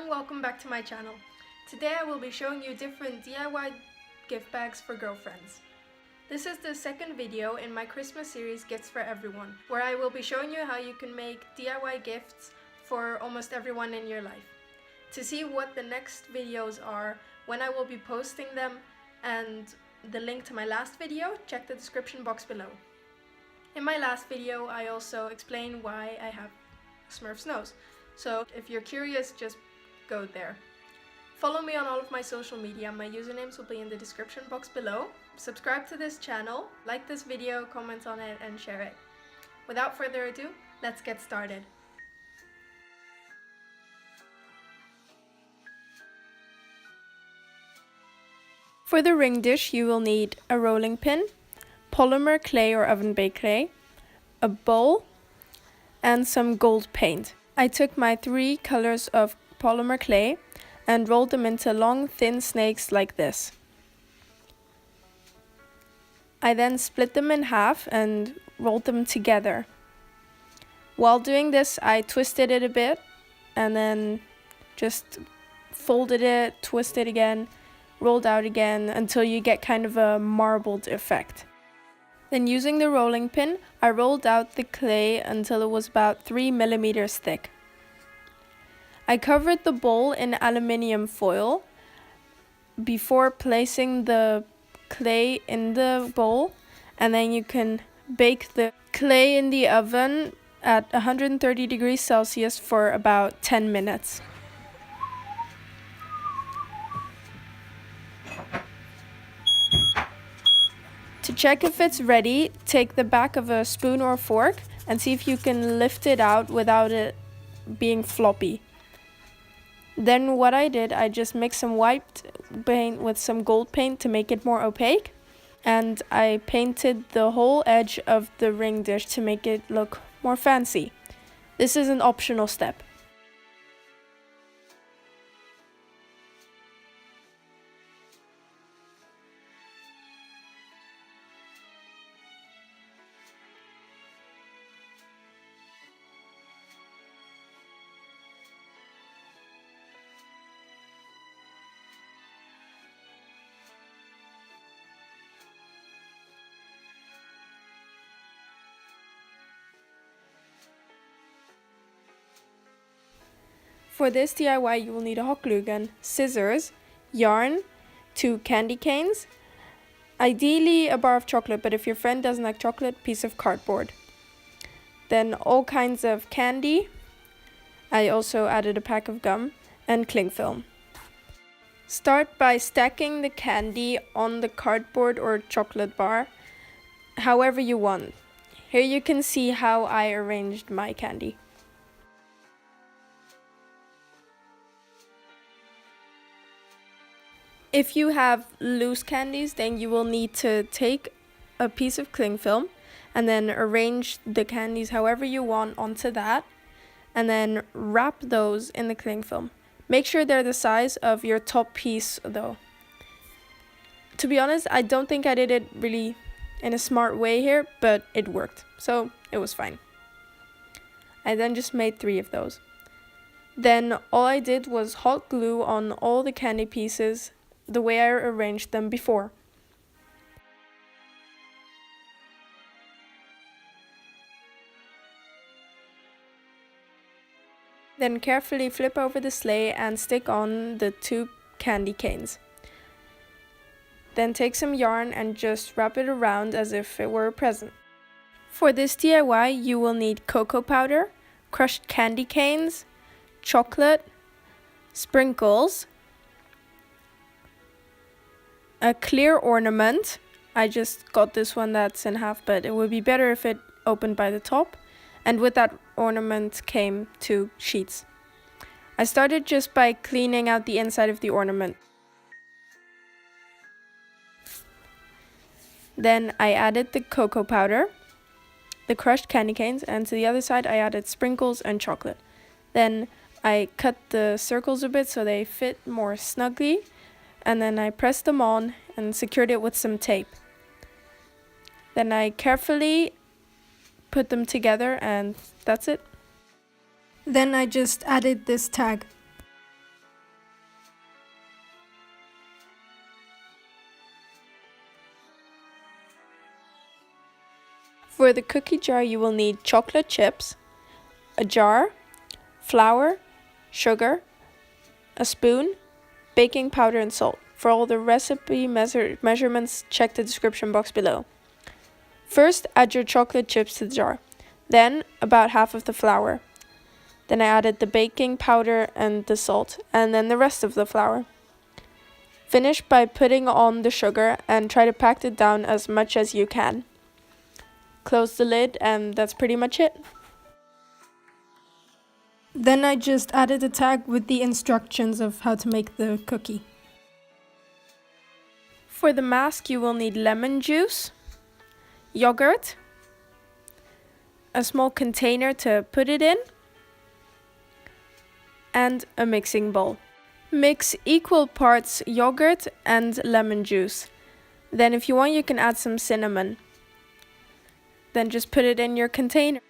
and welcome back to my channel. Today I will be showing you different DIY gift bags for girlfriends. This is the second video in my Christmas series Gifts for Everyone, where I will be showing you how you can make DIY gifts for almost everyone in your life. To see what the next videos are, when I will be posting them, and the link to my last video, check the description box below. In my last video I also explained why I have Smurf's nose. So if you're curious, just go there. Follow me on all of my social media. My usernames will be in the description box below. Subscribe to this channel, like this video, comment on it, and share it. Without further ado, let's get started. For the ring dish, you will need a rolling pin, polymer clay or oven baked clay, a bowl, and some gold paint. I took my 3 colors of polymer clay and rolled them into long thin snakes like this. I then split them in half and rolled them together. While doing this, I twisted it a bit and then just folded it, twisted again, rolled out again until you get kind of a marbled effect. Then using the rolling pin, I rolled out the clay until it was about 3 millimeters thick. I covered the bowl in aluminium foil before placing the clay in the bowl, and then you can bake the clay in the oven at 130 degrees Celsius for about 10 minutes. To check if it's ready, take the back of a spoon or fork and see if you can lift it out without it being floppy. Then what I did, I just mixed some white paint with some gold paint to make it more opaque, and I painted the whole edge of the ring dish to make it look more fancy. This is an optional step. For this DIY, you will need a hot glue gun, scissors, yarn, 2 candy canes, ideally a bar of chocolate, but if your friend doesn't like chocolate, piece of cardboard. Then all kinds of candy. I also added a pack of gum and cling film. Start by stacking the candy on the cardboard or chocolate bar, however you want. Here you can see how I arranged my candy. If you have loose candies, then you will need to take a piece of cling film and then arrange the candies however you want onto that, and then wrap those in the cling film. Make sure they're the size of your top piece though. To be honest, I don't think I did it really in a smart way here, but it worked, so it was fine. I then just made 3 of those. Then all I did was hot glue on all the candy pieces the way I arranged them before. Then carefully flip over the sleigh and stick on the 2 candy canes. Then take some yarn and just wrap it around as if it were a present. For this DIY, you will need cocoa powder, crushed candy canes, chocolate, sprinkles, a clear ornament. I just got this one that's in half, but it would be better if it opened by the top. And with that ornament came 2 sheets. I started just by cleaning out the inside of the ornament. Then I added the cocoa powder, the crushed candy canes, and to the other side I added sprinkles and chocolate. Then I cut the circles a bit so they fit more snugly, and then I pressed them on and secured it with some tape. Then I carefully put them together, and that's it. Then I just added this tag. For the cookie jar, you will need chocolate chips, a jar, flour, sugar, a spoon, baking powder and salt. For all the recipe measurements, check the description box below. First, add your chocolate chips to the jar, then about half of the flour. Then I added the baking powder and the salt, and then the rest of the flour. Finish by putting on the sugar and try to pack it down as much as you can. Close the lid and that's pretty much it. Then I just added a tag with the instructions of how to make the cookie. For the mask, you will need lemon juice, yogurt, a small container to put it in, and a mixing bowl. Mix equal parts yogurt and lemon juice. Then if you want, you can add some cinnamon. Then just put it in your container.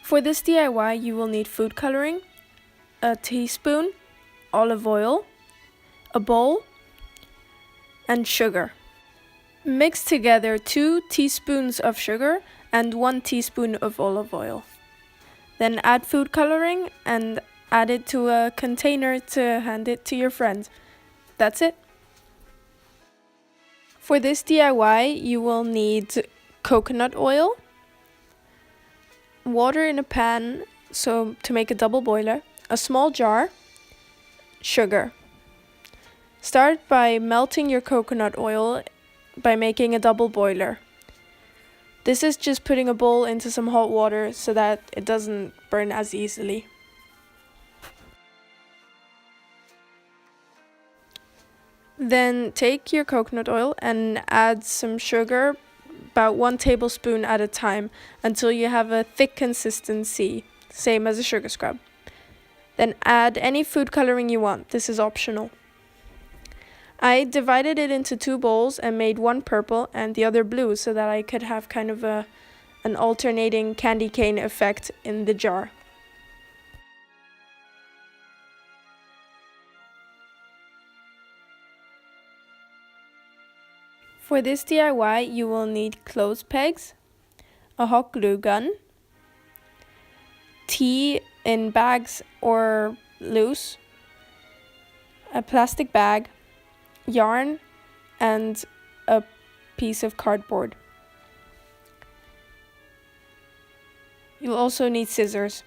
For this DIY, you will need food coloring, a teaspoon, olive oil, a bowl, and sugar. Mix together 2 teaspoons of sugar and 1 teaspoon of olive oil. Then add food coloring and add it to a container to hand it to your friend. That's it. For this DIY, you will need coconut oil, water in a pan, so to make a double boiler, a small jar, sugar. Start by melting your coconut oil by making a double boiler. This is just putting a bowl into some hot water so that it doesn't burn as easily. Then take your coconut oil and add some sugar, about 1 tablespoon at a time, until you have a thick consistency, same as a sugar scrub. Then add any food coloring you want. This is optional. I divided it into 2 bowls and made one purple and the other blue so that I could have kind of an alternating candy cane effect in the jar. For this DIY, you will need clothes pegs, a hot glue gun, tea in bags or loose, a plastic bag, yarn, and a piece of cardboard. You'll also need scissors.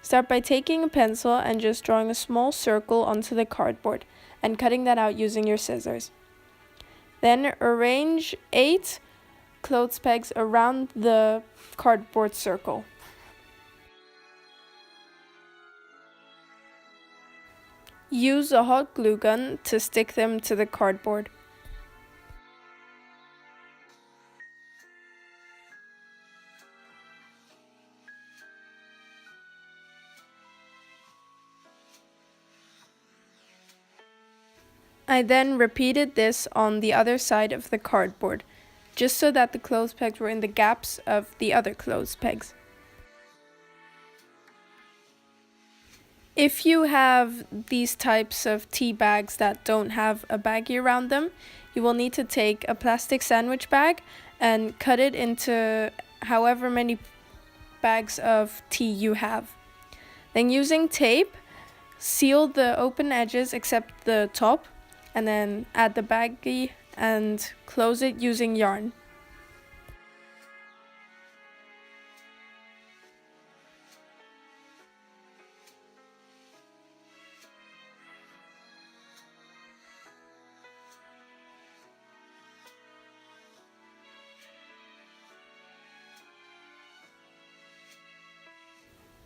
Start by taking a pencil and just drawing a small circle onto the cardboard and cutting that out using your scissors. Then arrange 8 clothes pegs around the cardboard circle. Use a hot glue gun to stick them to the cardboard. I then repeated this on the other side of the cardboard, just so that the clothes pegs were in the gaps of the other clothes pegs. If you have these types of tea bags that don't have a baggie around them, you will need to take a plastic sandwich bag and cut it into however many bags of tea you have. Then using tape, seal the open edges except the top, and then add the baggie and close it using yarn.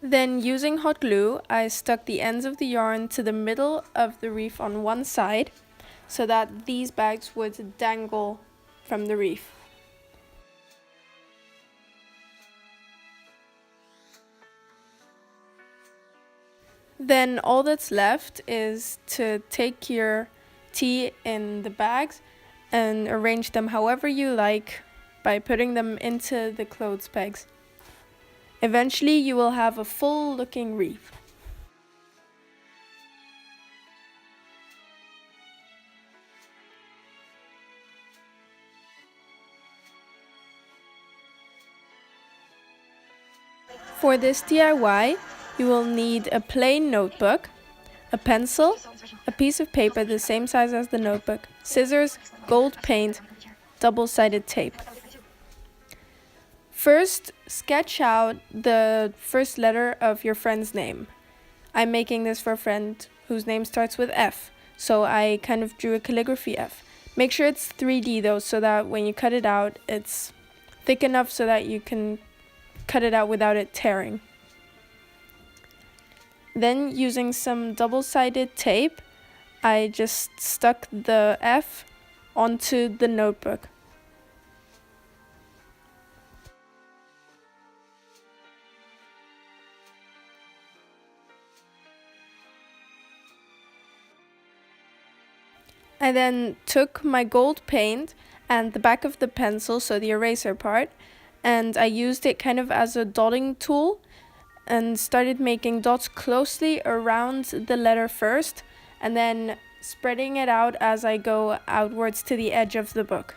Then using hot glue, I stuck the ends of the yarn to the middle of the reef on one side so that these bags would dangle from the reef. Then all that's left is to take your tea in the bags and arrange them however you like by putting them into the clothes pegs. Eventually you will have a full looking reef. For this DIY, you will need a plain notebook, a pencil, a piece of paper the same size as the notebook, scissors, gold paint, double-sided tape. First, sketch out the first letter of your friend's name. I'm making this for a friend whose name starts with F, so I kind of drew a calligraphy F. Make sure it's 3D though, so that when you cut it out, it's thick enough so that you can cut it out without it tearing. Then, using some double-sided tape, I just stuck the F onto the notebook. I then took my gold paint and the back of the pencil, so the eraser part, and I used it kind of as a dotting tool and started making dots closely around the letter first and then spreading it out as I go outwards to the edge of the book.